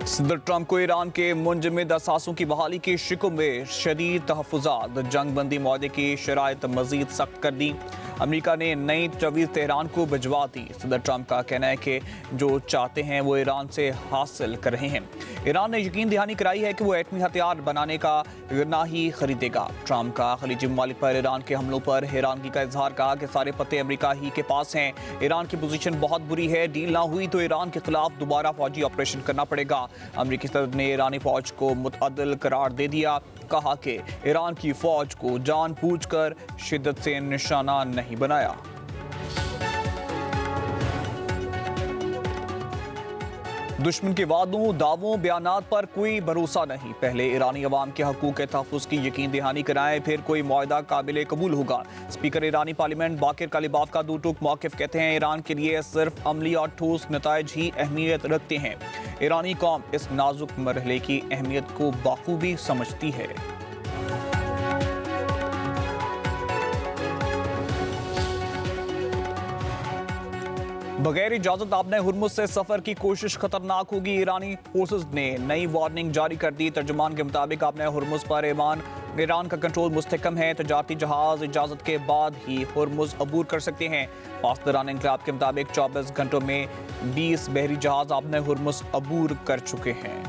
सदर ट्रंप को ईरान के मुंजमद असासों की बहाली के शिकु में शदीद तहफ़्फ़ुज़ात, जंग बंदी मुआहदे की शराइत मज़ीद सख्त कर दी। अमेरिका ने नई तवीज़ तेहरान को भिजवा दी। सदर ट्रंप का कहना है कि जो चाहते हैं वो ईरान से हासिल कर रहे हैं। ईरान ने यकीन दहानी कराई है कि वो एटमी हथियार बनाने का ना ही खरीदेगा। ट्रंप का खलीजी ममालिक पर ईरान के हमलों पर हैरानगी का इजहार, कहा कि सारे पत्ते अमेरिका ही के पास हैं। ईरान की पोजीशन बहुत बुरी है, डील ना हुई तो ईरान के खिलाफ दोबारा फौजी ऑपरेशन करना पड़ेगा। अमेरिकी सदर ने ईरानी फौज को मुतअद्दिल करार दे दिया, कहा कि ईरान की फौज को जानबूझकर शिद्दत से निशाना नहीं बनाया। दुश्मन के वादों, दावों, बयानात पर कोई भरोसा नहीं। पहले ईरानी अवाम के हकूक़ के तहफ़्फ़ुज़ की यकीन दहानी कराएं, फिर कोई मुआहदा काबिल कबूल होगा। स्पीकर ईरानी पार्लियामेंट बाकिर कालिबाफ का दो टूक मौक़िफ़, कहते हैं ईरान के लिए सिर्फ अमली और ठोस नताइज ही अहमियत रखते हैं। ईरानी कौम इस नाजुक मरहले की अहमियत को बाखूबी समझती है। बगैर इजाजत आपने हुर्मुज से सफर की कोशिश खतरनाक होगी। ईरानी फोर्सेस ने नई वार्निंग जारी कर दी। तर्जुमान के मुताबिक आपने हुर्मुज पर ईरान का कंट्रोल मुस्तहकम है। तजारती जहाज इजाजत के बाद ही हुर्मुज अबूर कर सकते हैं। पासदारान इंकलाब के मुताबिक 24 घंटों में 20 बहरी जहाज आपने हुर्मुज अबूर कर चुके हैं।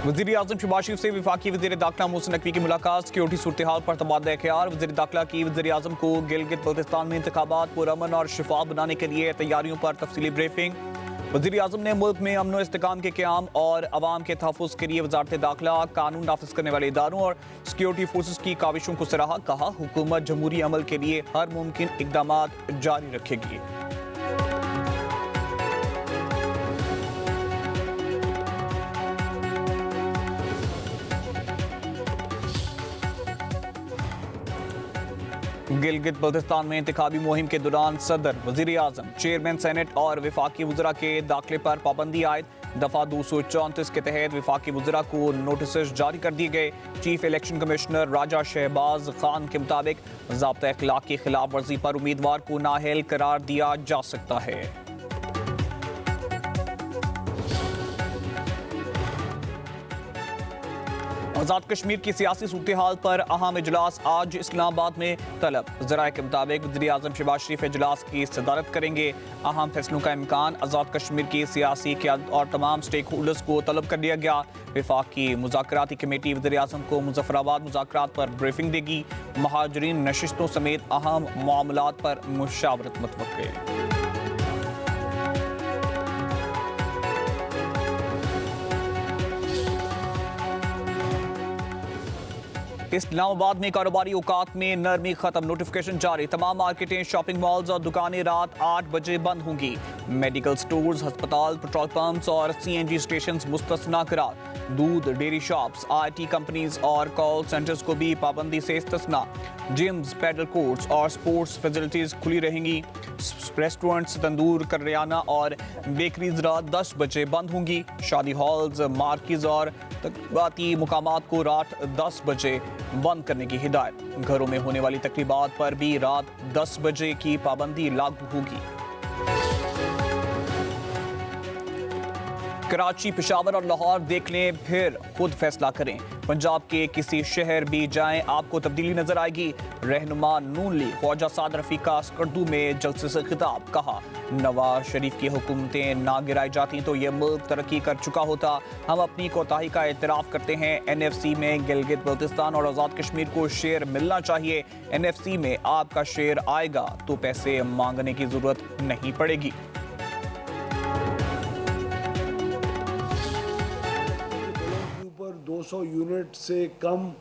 वज़ीर आज़म शहबाज शरीफ से वफाकी वज़ीर दाखिला मोहसिन नकवी की मुलाकात, सिक्योरिटी सूरत हाल पर तबादला ख्याल। वज़ीर दाखिला की वज़ीर आज़म को गिलगित बल्तिस्तान में इंतखाबात पुरअमन और शफाफ बनाने के लिए तैयारियों पर तफसीली ब्रीफिंग। वज़ीर आज़म ने मुल्क में अमन व इस्तेकाम के क़याम और अवाम के तहफ़्फ़ुज़ के लिए वज़ारत दाखिला, कानून नाफिज करने वाले इदारों और सिक्योरिटी फोर्सेस की काविशों को सराहा। कहा, हुकूमत जमहूरी अमल के लिए हर मुमकिन इक़दामात जारी रखेगी। गिलगित बल्तिस्तान में इंतखाबी मुहिम के दौरान सदर, वज़ीर आज़म, चेयरमैन सेनेट और वफाकी वज़रा के दाखिले पर पाबंदी आयद। दफ़ा 234 के तहत वफाकी वज़रा को नोटिस जारी कर दिए गए। चीफ इलेक्शन कमिश्नर राजा शहबाज खान के मुताबिक ज़ाब्ता अखलाक की खिलाफ वर्जी पर उम्मीदवार को नाअहल करार दिया जा सकता है। आज़ाद कश्मीर की सियासी सूरत हाल पर अहम इजलास आज इस्लामाबाद में तलब। ज़राए के मुताबिक वज़ीर आज़म शहबाज शरीफ इजलास की सदारत करेंगे। अहम फैसलों का इम्कान। आज़ाद कश्मीर की सियासी क़यादत और तमाम स्टेक होल्डर्स को तलब कर लिया गया। वफाकी मुज़ाकराती कमेटी वज़ीर आज़म को मुज़फ़्फ़राबाद मुज़ाकरात पर ब्रीफिंग देगी। महाजरीन नशिस्तों समेत अहम मामलात पर मुशावरत मुतवक्किल। इस्लामाबाद में कारोबारी औकात में नरमी खत्म, नोटिफिकेशन जारी। तमाम मार्केटें, शॉपिंग मॉल्स और दुकानें रात 8 बजे बंद होंगी। मेडिकल स्टोर्स, अस्पताल, पेट्रोल पंप्स और CNG स्टेशन मुस्तस्ना करार। दूध, डेयरी शॉप्स, IT कंपनीज और कॉल सेंटर्स को भी पाबंदी से इस्तिस्ना। जिम्स, पैडल कोर्ट्स और स्पोर्ट्स फैसिलिटीज खुली रहेंगी। रेस्टोरेंट्स, तंदूर, करियाना और बेकरीज रात 10 बजे बंद होंगी। शादी हॉल्स, मार्केज और तकरीबाती मुकामात को रात 10 बजे बंद करने की हिदायत। घरों में होने वाली तकरीबात पर भी रात 10 बजे की पाबंदी लागू होगी। कराची, पेशावर और लाहौर देख लें, फिर खुद फैसला करें। पंजाब के किसी शहर भी जाएं, आपको तब्दीली नजर आएगी। रहनुमा नून लीग ख्वाजा साद रफीक का स्कर्दू में जलसे से खिताब, कहा, नवाज शरीफ की हुकूमतें ना गिराई जाती तो यह मुल्क तरक्की कर चुका होता। हम अपनी कोताही का एतराफ़ करते हैं। NFC में गिलगित बल्तिस्तान और आज़ाद कश्मीर को शेयर मिलना चाहिए। NFC में आपका शेयर आएगा तो पैसे मांगने की जरूरत नहीं पड़ेगी। 200 यूनिट से कम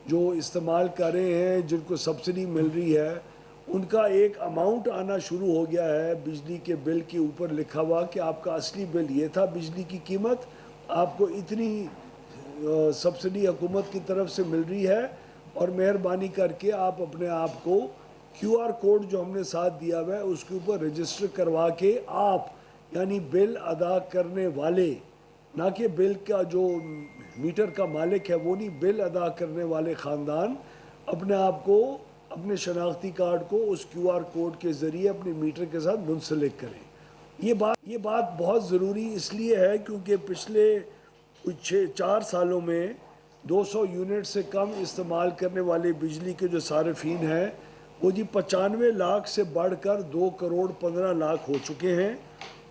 जो इस्तेमाल कर रहे हैं, जिनको सब्सिडी मिल रही है, उनका एक अमाउंट आना शुरू हो गया है। बिजली के बिल के ऊपर लिखा हुआ कि आपका असली बिल ये था, बिजली की कीमत, आपको इतनी सब्सिडी हुकूमत की तरफ से मिल रही है और मेहरबानी करके आप अपने आप को QR कोड जो हमने साथ दिया हुआ है उसके ऊपर रजिस्टर करवा के आप, यानी बिल अदा करने वाले, ना कि बिल का जो मीटर का मालिक है वो नहीं, बिल अदा करने वाले ख़ानदान अपने आप को, अपने शनाख्ती कार्ड को उस QR कोड के ज़रिए अपने मीटर के साथ मुंसलिक करें। ये बात बहुत ज़रूरी इसलिए है क्योंकि पिछले कुछ 4 सालों में 200 यूनिट से कम इस्तेमाल करने वाले बिजली के जो सार्फिन हैं वो जी 95 लाख से बढ़कर 2 करोड़ 15 लाख हो चुके हैं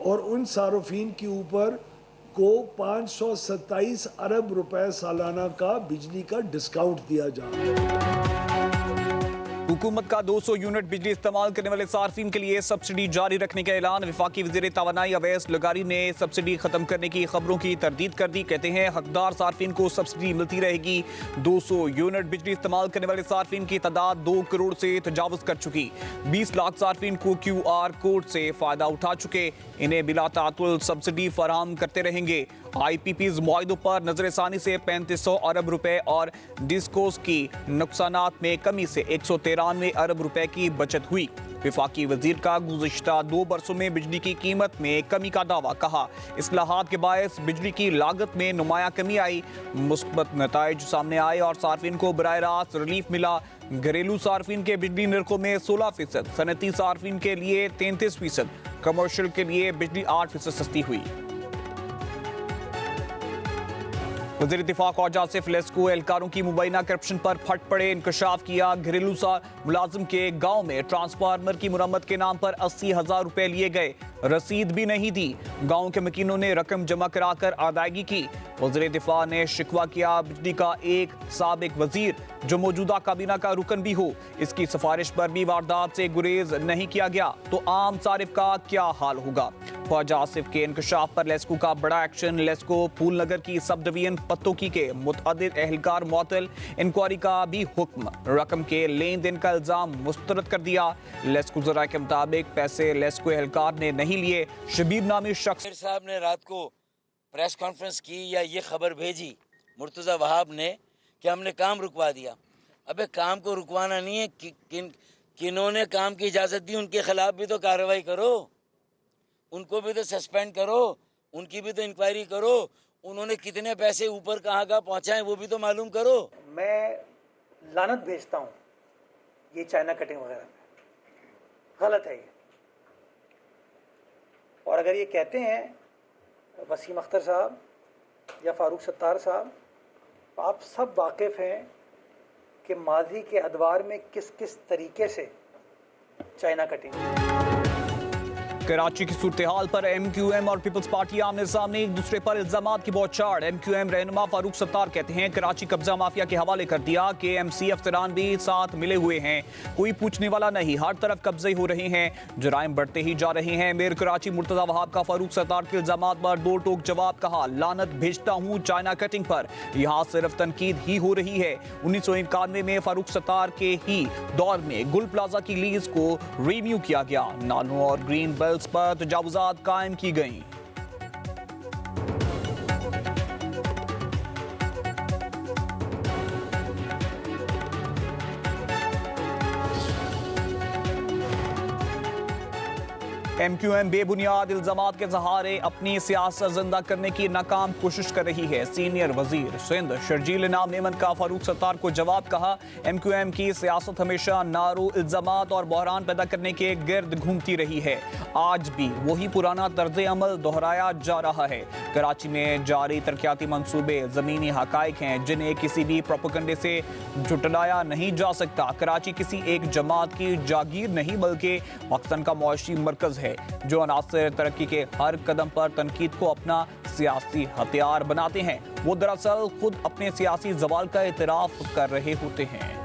और उन सार्फिन के ऊपर को 527 अरब रुपए सालाना का बिजली का डिस्काउंट दिया जा रहा है। हुकूमत का 200 यूनिट बिजली इस्तेमाल करने वाले सार्फिन के लिए सब्सिडी जारी रखने का ऐलान। वफाकी वज़ीर तवानाई अवैस लगारी ने सब्सिडी खत्म करने की खबरों की तरदीद कर दी। कहते हैं हकदार सार्फिन को सब्सिडी मिलती रहेगी। 200 यूनिट बिजली इस्तेमाल करने वाले सार्फिन की तादाद 2 करोड़ से तजावुज कर चुकी। 20 लाख सार्फिन को QR कोड से फायदा उठा चुके। इन्हें बिला तातुल सब्सिडी फराहम करते रहेंगे। IPPs मुआहिदों पर नजरसानी से 3500 अरब रुपए और डिस्कोस की नुकसानात में कमी से 193 अरब रुपए की बचत हुई। वफाकी वजीर का गुज़िश्ता 2 बरसों में बिजली की कीमत में कमी का दावा। कहा इस्लाहात के बायस बिजली की लागत में नुमाया कमी आई, मुस्बत नताइज सामने आए और सार्फिन को बराह रास्त रिलीफ मिला। घरेलू सार्फिन के बिजली निर्खों में 16%, सनती सार्फिन के लिए 33%, कमर्शियल के लिए बिजली 8% सस्ती हुई। वज़ीर दिफा ख्वाजा आसिफ लेस्को एहलकारों की मुबैना करप्शन पर फट पड़े। इंकशाफ किया घरेलू मुलाजिम के गांव में ट्रांसफार्मर की मुरम्मत के नाम पर 80,000 रुपए लिए गए, रसीद भी नहीं दी। गांव के मकीनों ने रकम जमा कराकर अदायगी की। वज़ीर दिफा ने शिकवा किया बिजली का एक साबिक वजीर जो मौजूदा काबीना का रुकन भी हो, इसकी सिफारिश पर भी वारदात से गुरेज नहीं किया गया तो आम सारिफ का क्या हाल होगा। ख्वाजा आसिफ के इंकशाफ पर लेस्को का बड़ा एक्शन। लेस्को फूल नगर की सब डिवीजन पत्तोकी के मुतअद्दिद एहलकार मुअत्तल, इंक्वायरी का भी हुक्म। रकम के लेन देन का इल्जाम मुस्तरद कर दिया। लेस्को ज़राए के मुताबिक पैसे लेस्को एहलकार ने नहीं लिए। शबीब नामी शख्स साहब ने रात को प्रेस कॉन्फ्रेंस की या ये खबर भेजी मुर्तज़ा वहाब ने कि हमने काम रुकवा दिया। अबे काम को रुकवाना नहीं है, किन्होंने काम की इजाज़त दी उनके खिलाफ भी तो कार्रवाई करो, उनको भी तो सस्पेंड करो, उनकी भी तो इंक्वायरी करो, उन्होंने कितने पैसे ऊपर कहाँ पहुँचाए वो भी तो मालूम करो। मैं लानत भेजता हूँ ये चाइना कटिंग वगैरह पे, गलत है ये। और अगर ये कहते हैं वसीम अख्तर साहब या फारूक सत्तार साहब, आप सब वाकिफ़ हैं कि माजी के अदवार में किस किस तरीके से चाइना कटिंग। कराची की सूरत हाल पर MQM और पीपल्स पार्टी आमने सामने एक दूसरे पर इल्जामात की बौछार। MQM रहनुमा फारूक सत्तार कहते हैं कराची कब्जा माफिया के हवाले कर दिया। KMC अफसरान भी साथ मिले हुए हैं, कोई पूछने वाला नहीं, हर तरफ कब्जे हो रहे हैं, जराइम बढ़ते ही जा रहे हैं। मेयर कराची मुर्तज़ा वहाब का फारूक सत्तार के इल्जामात पर दो टोक जवाब। कहा लानत भेजता हूँ चाइना कटिंग पर, यहाँ सिर्फ तनकीद ही हो रही है। 1991 में फारूक सत्तार के ही दौर में गुल प्लाजा की लीज को रिन्यू किया गया। नालों और ग्रीन बेल्ट पर तजावुजात कायम की गईं। MQM बेबुनियाद इल्जामात के सहारे अपनी सियासत जिंदा करने की नाकाम कोशिश कर रही है। सीनियर वजीर सिंध शर्जील इनाम नेमत का फारूक सत्तार को जवाब। कहा MQM की सियासत हमेशा नारों, इल्जामात और बहरान पैदा करने के गिर्द घूमती रही है। आज भी वही पुराना तर्ज अमल दोहराया जा रहा है। कराची में जारी तरक्याती मंसूबे ज़मीनी हकाइक हैं जिन्हें किसी भी प्रोपेगेंडे से झुटलाया नहीं जा सकता। कराची किसी एक जमात की जागीर नहीं बल्कि पाकिस्तान का मुआशी मरकज है जो अनासर तरक्की के हर कदम पर तनकीद को अपना सियासी हथियार बनाते हैं। वो दरअसल खुद अपने सियासी ज़वाल का इतराफ कर रहे होते हैं।